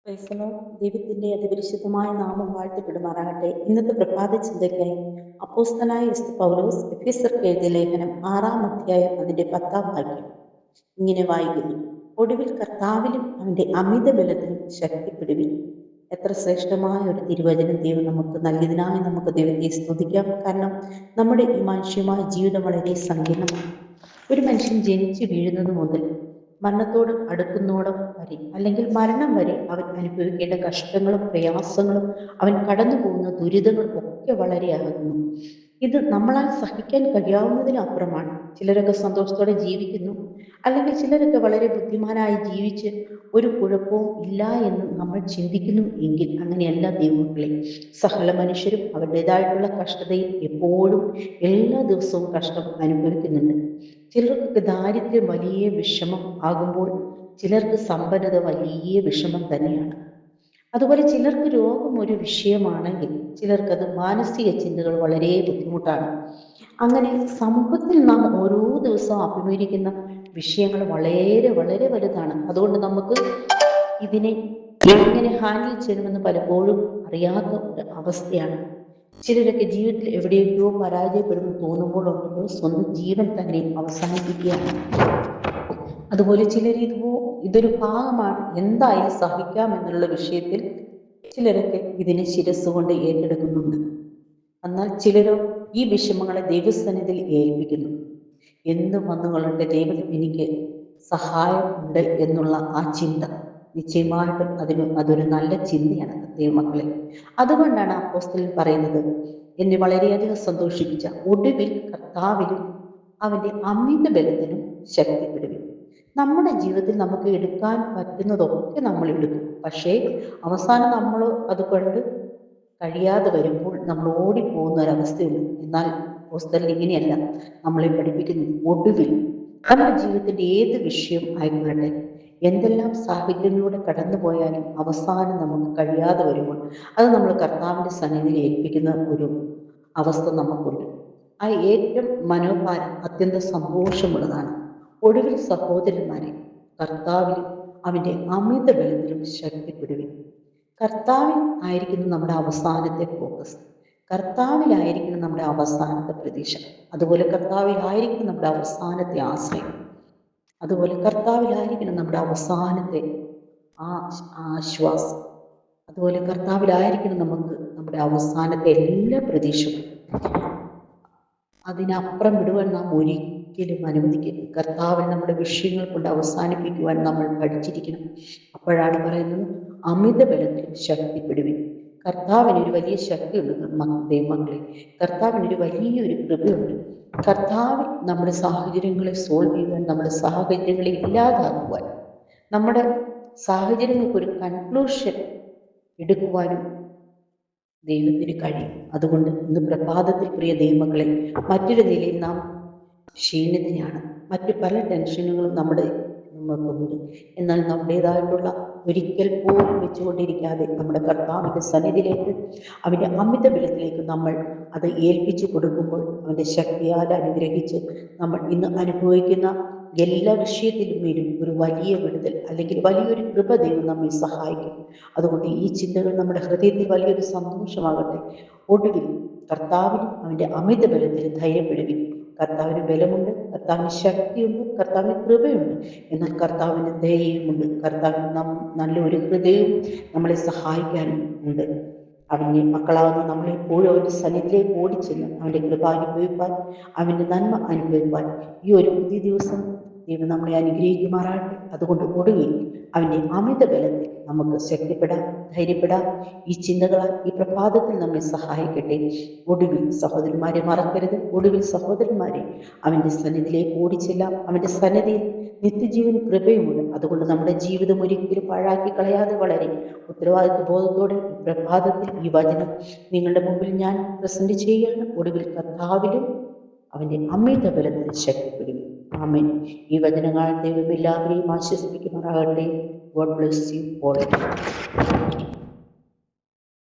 ക്രൈസ്തവ ദൈവത്തിന്റെ അതിപരിശുദ്ധമായ നാമം വാഴ്ത്തപ്പെടുമാറാകട്ടെ. ഇന്നത്തെ പ്രഭാത ചിന്തയ്ക്കായി അപ്പോസ്തലനായ വിശുദ്ധ പൗലോസ് എഫെസ്യർക്ക് എഴുതിയ ലേഖനം 6-ാം അധ്യായം അതിന്റെ 10-ാം വാക്യം ഇങ്ങനെ വായിക്കുന്നു: ഒടുവിൽ കർത്താവിലും അവന്റെ അമിത ബലത്തിലും ശക്തിപ്പെടുവിൻ. എത്ര ശ്രേഷ്ഠമായ ഒരു തിരുവചനം ദൈവം നമുക്ക് നൽകിയതിനായി നമുക്ക് ദൈവത്തെ സ്തുതിക്കാം. കാരണം നമ്മുടെ ഈ മനുഷ്യമായ ജീവിതം വളരെ സങ്കീർണമാണ്. ഒരു മനുഷ്യൻ ജനിച്ചു വീഴുന്നത് മുതൽ മരണത്തോട് അടുക്കുന്നോടം വരെ, അല്ലെങ്കിൽ മരണം വരെ അവൻ അനുഭവിക്കേണ്ട കഷ്ടങ്ങളും പ്രയാസങ്ങളും, അവൻ കടന്നു പോകുന്ന ദുരിതങ്ങളും ഒക്കെ വളരെയാകുന്നു. ഇത് നമ്മളാൽ സഹിക്കാൻ കഴിയാവുന്നതിനപ്പുറമാണ്. ചിലരൊക്കെ സന്തോഷത്തോടെ ജീവിക്കുന്നു, അല്ലെങ്കിൽ ചിലരൊക്കെ വളരെ ബുദ്ധിമാനായി ജീവിച്ച് ഒരു കുഴപ്പവും ഇല്ല എന്ന് നമ്മൾ ചിന്തിക്കുന്നു. എങ്കിൽ അങ്ങനെയല്ല ദൈവമക്കളെ. സകല മനുഷ്യരും അവരുടേതായിട്ടുള്ള കഷ്ടതയിൽ എപ്പോഴും എല്ലാ ദിവസവും കഷ്ടം അനുഭവിക്കുന്നുണ്ട്. ചിലർക്കൊക്കെ ദാരിദ്ര്യം വലിയ വിഷമം ആകുമ്പോൾ ചിലർക്ക് സമ്പന്നത വലിയ വിഷമം തന്നെയാണ്. അതുപോലെ ചിലർക്ക് രോഗം ഒരു വിഷയമാണെങ്കിൽ ചിലർക്കത് മാനസിക ചിന്തകൾ വളരെ ബുദ്ധിമുട്ടാണ്. അങ്ങനെ സമൂഹത്തിൽ നാം ഓരോ ദിവസവും അഭിമുഖീകരിക്കുന്ന വിഷയങ്ങൾ വളരെ വളരെ വലുതാണ്. അതുകൊണ്ട് നമുക്ക് ഇതിനെ എങ്ങനെ ഹാൻഡിൽ ചെയ്യണമെന്ന് പലപ്പോഴും അറിയാത്ത ഒരു അവസ്ഥയാണ്. ചിലരൊക്കെ ജീവിതത്തിൽ എവിടെയൊക്കെയോ പരാജയപ്പെടുമെന്ന് തോന്നുമ്പോഴുണ്ടല്ലോ, സ്വന്തം ജീവൻ തന്നെ അവസാനിപ്പിക്കുകയാണ്. അതുപോലെ ചിലർ ഇതൊരു ഭാഗമാണ്, എന്തായാലും സഹിക്കാം എന്നുള്ള വിഷയത്തിൽ ചിലരൊക്കെ ഇതിനെ ശിരസ്സുകൊണ്ട് ഏറ്റെടുക്കുന്നുണ്ട്. എന്നാൽ ചിലരോ ഈ വിഷമങ്ങളെ ദൈവസന്നിധിയിൽ ഏൽപ്പിക്കുന്നു. എന്തും വന്നുകൊള്ളട്ടെ, ദൈവം എനിക്ക് സഹായം ഉണ്ട് എന്നുള്ള ആ ചിന്ത നിശ്ചയമായിട്ടും അതൊരു നല്ല ചിന്തയാണ് ദൈവമക്കളെ. അതുകൊണ്ടാണ് അപ്പോസ്തലൻ പറയുന്നത്, എന്നെ വളരെയധികം സന്തോഷിപ്പിച്ച ഒടുവിൽ കർത്താവിലും അവന്റെ അമിത ബലത്തിലും ശക്തിപ്പെടുവിൻ. നമ്മുടെ ജീവിതത്തിൽ നമുക്ക് എടുക്കാൻ പറ്റുന്നതൊക്കെ നമ്മൾ എടുക്കും. പക്ഷേ അവസാനം നമ്മൾ അതുകൊണ്ട് കഴിയാതെ വരുമ്പോൾ നമ്മൾ ഓടിപ്പോകുന്ന ഒരവസ്ഥയുണ്ട്. എന്നാൽ അപ്പോസ്തലൻ ഇങ്ങനെയല്ല നമ്മളെ പഠിപ്പിക്കുന്നത്. ഒടുവിൽ നമ്മുടെ ജീവിതത്തിന്റെ ഏത് വിഷയം ആയിക്കൊള്ളട്ടെ, എന്തെല്ലാം സാഹചര്യങ്ങളിലൂടെ കടന്നു പോയാലും അവസാനം നമുക്ക് കഴിയാതെ വരുമ്പോൾ അത് നമ്മൾ കർത്താവിന്റെ സന്നിധിയിൽ ഏൽപ്പിക്കുന്ന ഒരു അവസ്ഥ നമുക്കുണ്ട്. ആ ഏറ്റവും മനോഭാരം അത്യന്തം സന്തോഷമുള്ളതാണ്. ഒടുവിൽ സഹോദരന്മാരെ, കർത്താവിലും അവന്റെ അമിത ബലത്തിലും ശക്തിപ്പെടുവിൻ. കർത്താവിൽ ആയിരിക്കുന്നു നമ്മുടെ അവസാനത്തെ ഫോക്കസ്. കർത്താവിലായിരിക്കണം നമ്മുടെ അവസാനത്തെ പ്രതീക്ഷ. അതുപോലെ കർത്താവിലായിരിക്കണം നമ്മുടെ അവസാനത്തെ ആശ്രയം. അതുപോലെ കർത്താവിലായിരിക്കണം നമ്മുടെ അവസാനത്തെ ആ ആശ്വാസം. അതുപോലെ കർത്താവിലായിരിക്കണം നമുക്ക് നമ്മുടെ അവസാനത്തെ എല്ലാ പ്രതീക്ഷകളും. അതിനപ്പുറം വിടുവാൻ നാം ഒരിക്കലും അനുവദിക്കരുത്. കർത്താവിൽ നമ്മുടെ വിഷയങ്ങൾ കൊണ്ട് അവസാനിപ്പിക്കുവാൻ നമ്മൾ പഠിച്ചിരിക്കണം. അപ്പോഴാണ് പറയുന്നത്, അമിത ബലത്തിലും ശക്തിപ്പെടുവിൻ. കർത്താവിന് ഒരു വലിയ ശക്തിയുണ്ട് ദൈവമക്കളെ. കർത്താവിനൊരു വലിയൊരു കൃപയുണ്ട്. കർത്താവിൽ നമ്മുടെ സാഹചര്യങ്ങളെ സോൾവ് ചെയ്യുവാൻ, നമ്മുടെ സാഹചര്യങ്ങളെ ഇല്ലാതാക്കുവാൻ, നമ്മുടെ സാഹചര്യങ്ങൾക്ക് ഒരു കൺക്ലൂഷൻ എടുക്കുവാനും ദൈവത്തിന് കഴിയും. അതുകൊണ്ട് ഇന്ന് പ്രഭാതത്തിൽ പ്രിയ ദൈവമക്കളെ, മറ്റൊരു നിലയിൽ നാം ക്ഷീണിതയാണ്. മറ്റു പല ടെൻഷനുകളും നമുക്കുണ്ട്. എന്നാൽ നമ്മുടേതായിട്ടുള്ള ഒരിക്കൽ പോലും വെച്ചുകൊണ്ടിരിക്കാതെ നമ്മുടെ കർത്താവിന്റെ സന്നിധിയിലേക്ക്, അവന്റെ അമിത ബലത്തിലേക്ക് നമ്മൾ അത് ഏൽപ്പിച്ചു കൊടുക്കുമ്പോൾ അവന്റെ ശക്തിയാൽ അനുഗ്രഹിച്ച് നമ്മൾ ഇന്ന് അനുഭവിക്കുന്ന എല്ലാ വിഷയത്തിലും മേലും ഒരു വലിയ വിടുതൽ, അല്ലെങ്കിൽ വലിയൊരു കൃപ ദൈവം നമ്മെ സഹായിക്കും. അതുകൊണ്ട് ഈ ചിന്തകൾ നമ്മുടെ ഹൃദയത്തിൽ വലിയൊരു സന്തോഷമാകട്ടെ. ഒടുവിൽ കർത്താവിനും അവന്റെ അമിത ബലത്തിലും ധൈര്യപ്പെടുവിൻ. കർത്താവിന് ബലമുണ്ട്, കർത്താവിന് ശക്തിയുണ്ട്, കർത്താവിന് കൃപയുണ്ട്. എന്നാൽ കർത്താവിന് ദയയുമുണ്ട്. കർത്താവിന് നല്ലൊരു ഹൃദയവും നമ്മളെ സഹായിക്കാനും ഉണ്ട്. അവന്റെ മക്കളാകുന്ന നമ്മളെപ്പോഴും അവന്റെ സന്നിധിയിലേക്ക് ഓടിച്ചെന്ന് അവന്റെ കൃപ അനുഭവിപ്പാൻ, അവന്റെ നന്മ അനുഭവിപ്പാൻ ഈ ഒരു പുതിയ ദിവസം ദൈവം നമ്മളെ അനുഗ്രഹിക്കുമാറാകട്ടെ. അതുകൊണ്ട് ഒടുവിൽ അവന്റെ അമിത ബലത്തിൽ നമുക്ക് ശക്തിപ്പെടാം, ധൈര്യപ്പെടാം. ഈ ചിന്തകളാൽ ഈ പ്രഭാതത്തിൽ നമ്മെ സഹായിക്കട്ടെ. ഒടുവിൽ സഹോദരന്മാരെ മറക്കരുത്. ഒടുവിൽ സഹോദരന്മാരെ, അവന്റെ സന്നിധിയിലേക്ക് ഓടിച്ചെല്ലാം. അവന്റെ സന്നിധിയിൽ നിത്യജീവൻ കൃപയുമുണ്ട്. അതുകൊണ്ട് നമ്മുടെ ജീവിതം ഒരിക്കലും പാഴാക്കി കളയാതെ വളരെ ഉത്തരവാദിത്വ ബോധത്തോടെ ഈ പ്രഭാതത്തിൽ ഈ വചനം നിങ്ങളുടെ മുമ്പിൽ ഞാൻ പ്രസന്റ് ചെയ്യുകയാണ്. ഒടുവിൽ കർത്താവിലും അവന്റെ അമിത ബലത്തിൽ ശക്തിപ്പെടും. ആമേൻ. ഈ വചനങ്ങൾ ദൈവം എല്ലാവരെയും ആശ്വസിപ്പിക്കുമാറാകട്ടെ. God bless you all.